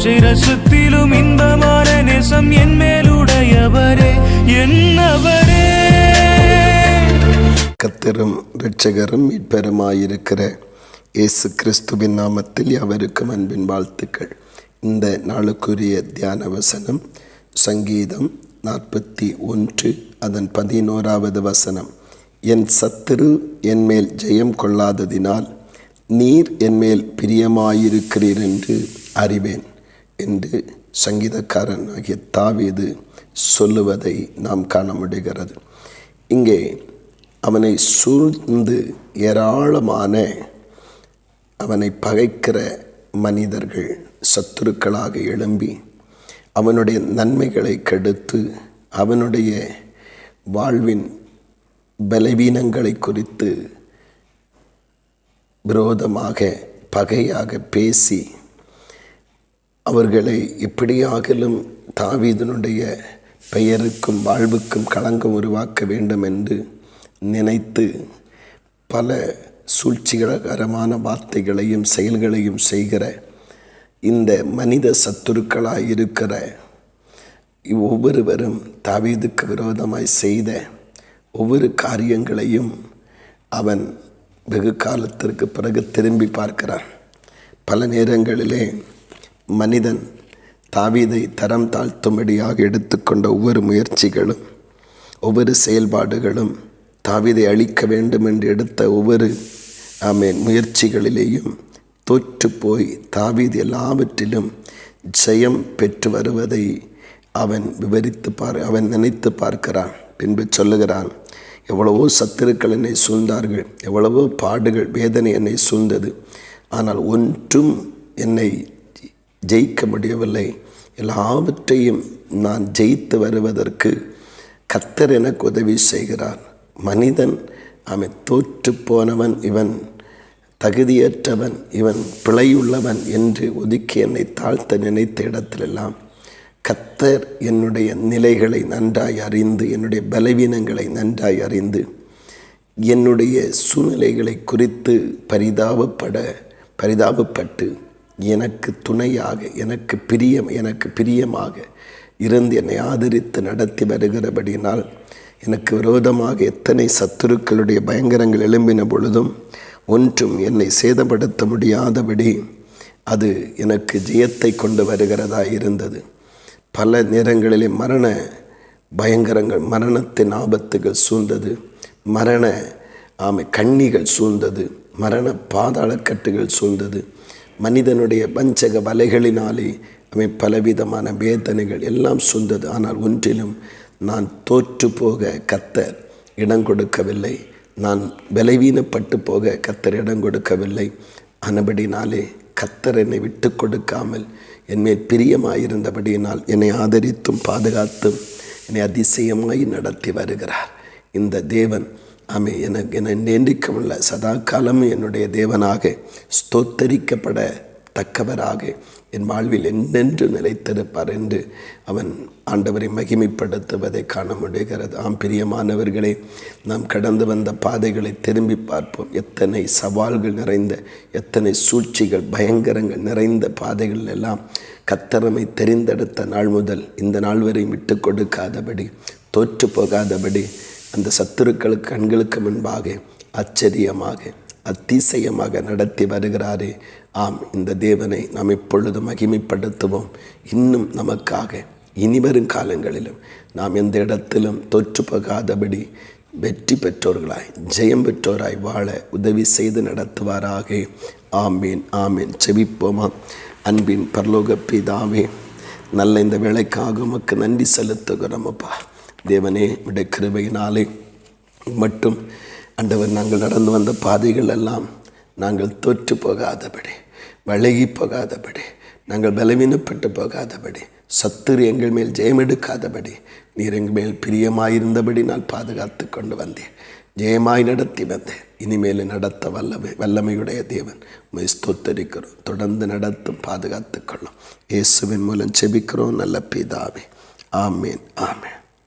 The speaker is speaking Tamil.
திராட்சை ரசத்திலும் இன்பமான நேசம் என் மேலுடையவரே என்னவரே. கர்த்தரும் இரட்சகரும் மீட்பெருமாயிருக்கிற இயேசு கிறிஸ்துவின் நாமத்தில் அவருக்கும் அன்பின் வாழ்த்துக்கள். இந்த நாளுக்குரிய தியான வசனம் சங்கீதம் 41 அதன் 11வது வசனம். என் சத்துரு என்மேல் ஜெயம் கொள்ளாததினால் நீர் என்மேல் பிரியமாயிருக்கிறீர் என்று அறிவேன் என்று சங்கீதக்காரன் ஆகிய தாவீது சொல்லுவதை நாம் காண முடிகிறது. இங்கே அவனை சூழ்ந்து ஏராளமான அவனை பகைக்கிற மனிதர்கள் சத்துருக்களாக எழும்பி அவனுடைய நன்மைகளை கெடுத்து அவனுடைய வாழ்வின் பலவீனங்களை குறித்து விரோதமாக பகையாக பேசி அவர்களை எப்படியாகிலும் தாவீதினுடைய பெயருக்கும் வாழ்வுக்கும் களங்கம் உருவாக்க வேண்டும் என்று நினைத்து பல சூழ்ச்சிகரமான வார்த்தைகளையும் செயல்களையும் செய்கிற இந்த மனித சத்துருக்களாய் இருக்கிற ஒவ்வொருவரும் தாவீதுக்கு விரோதமாய் செய்த ஒவ்வொரு காரியங்களையும் அவன் வெகு காலத்திற்கு பிறகு திரும்பி பார்க்கிறான். பல நேரங்களிலே மனிதன் தாவீதை தரம் தாழ்த்தும்படியாக எடுத்துக்கொண்ட ஒவ்வொரு முயற்சிகளும் ஒவ்வொரு செயல்பாடுகளும் தாவீதை அழிக்க வேண்டும் என்று எடுத்த ஒவ்வொரு முயற்சிகளிலேயும் தோற்று போய் தாவீது எல்லாவற்றிலும் ஜெயம் பெற்று வருவதை அவன் அவன் நினைத்து பார்க்கிறான். பின்பு சொல்லுகிறான், எவ்வளவோ சத்துருக்கள் என்னை சூழ்ந்தார்கள், எவ்வளவோ பாடுகள் வேதனை என்னை சூழ்ந்தது, ஆனால் ஒன்றும் என்னை ஜெயிக்க முடியவில்லை. எல்லாவற்றையும் நான் ஜெயித்து வருவதற்கு கர்த்தர் எனக்கு உதவி செய்கிறார். மனிதன் அவன் தோற்று போனவன், இவன் தகுதியற்றவன், இவன் பிழையுள்ளவன் என்று ஒதுக்கி என்னை தாழ்த்த நினைத்த இடத்திலெல்லாம் கர்த்தர் என்னுடைய நிலைகளை நன்றாய் அறிந்து, என்னுடைய பலவீனங்களை நன்றாய் அறிந்து, என்னுடைய சூழ்நிலைகளை குறித்து பரிதாபப்பட்டு எனக்கு துணையாக எனக்கு பிரியமாக இருந்து என்னை ஆதரித்து நடத்தி வருகிறபடியினால் எனக்கு விரோதமாக எத்தனை சத்துருக்களுடைய பயங்கரங்கள் எழும்பின பொழுதும் ஒன்றும் என்னை சேதப்படுத்த முடியாதபடி அது எனக்கு ஜெயத்தை கொண்டு வருகிறதா இருந்தது. பல நேரங்களிலே மரண பயங்கரங்கள், மரணத்தின் ஆபத்துகள் சூழ்ந்தது, மரண கண்ணிகள் சூழ்ந்தது, மரண பாதாளக்கட்டுகள் சூழ்ந்தது, மனிதனுடைய வஞ்சக வலைகளினாலே பலவிதமான வேதனைகள் எல்லாம் சூழ்ந்தது. ஆனால் ஒன்றிலும் நான் தோற்று போக கர்த்தர் இடம் கொடுக்கவில்லை, நான் பலவீனப்பட்டு போக கர்த்தர் இடம் கொடுக்கவில்லை. ஆனபடினாலே கர்த்தர் என்னை விட்டு கொடுக்காமல் என்மேல் பிரியமாயிருந்தபடியினால் என்னை ஆதரித்தும் பாதுகாத்தும் என்னை அதிசயமாய் நடத்தி வருகிறார். இந்த தேவன் என்னை நேண்டிக்கமுள்ள சதா காலமும் என்னுடைய தேவனாக ஸ்தோத்தரிக்கப்படத்தக்கவராக என் வாழ்வில் என்னென்று நிலைத்திருப்பார் என்று அவன் ஆண்டவரை மகிமைப்படுத்துவதை காண முடிகிறது. பிரியமானவர்களே, நாம் கடந்து வந்த பாதைகளை திரும்பி பார்ப்போம். எத்தனை சவால்கள் நிறைந்த, எத்தனை சூழ்ச்சிகள் பயங்கரங்கள் நிறைந்த பாதைகள் எல்லாம் கர்த்தரை தெரிந்தெடுத்த நாள் முதல் இந்த நாள் வரை விட்டு கொடுக்காதபடி, தோற்று போகாதபடி அந்த சத்துருக்களுக்கு கண்களுக்கு முன்பாக ஆச்சரியமாக அதிசயமாக நடத்தி வருகிறாரே. இந்த தேவனை நாம் எப்பொழுதும் மகிமைப்படுத்துவோம். இன்னும் நமக்காக இனிவரும் காலங்களிலும் நாம் எந்த இடத்திலும் தோற்று போகாதபடி வெற்றி பெற்றோர்களாய் ஜெயம் பெற்றோராய் வாழ உதவி செய்து நடத்துவாராக. ஆமீன் ஆமீன். செபிப்போமா. அன்பின் பரலோக பிதாவே, நல்ல இந்த வேலைக்காக உமக்கு நன்றி செலுத்துகிறோமப்பா. தேவனே, உடைய கிருபையினாலே மட்டும் ஆண்டவர் நாங்கள் நடந்து வந்த பாதைகள் எல்லாம் நாங்கள் தோற்று போகாதபடி, விலகி போகாதபடி, நாங்கள் பலவீனப்பட்டு போகாதபடி, சத்துரு எங்கள் மேல் ஜெயமெடுக்காதபடி நீர் எங்கள் மேல் பிரியமாயிருந்தபடி நான் பாதுகாத்து கொண்டு வந்தேன். ஜெயமாய் நடத்தி வந்தேன். இனிமேல் நடத்த வல்லமையுடைய தேவன் உம்மை ஸ்தோத்தரிக்கிறோம். தொடர்ந்து நடத்தும், பாதுகாத்து கொள்ளும். இயேசுவின் மூலம் செபிக்கிறோம் நல்ல பிதாவே. ஆமேன் ஆமேன்.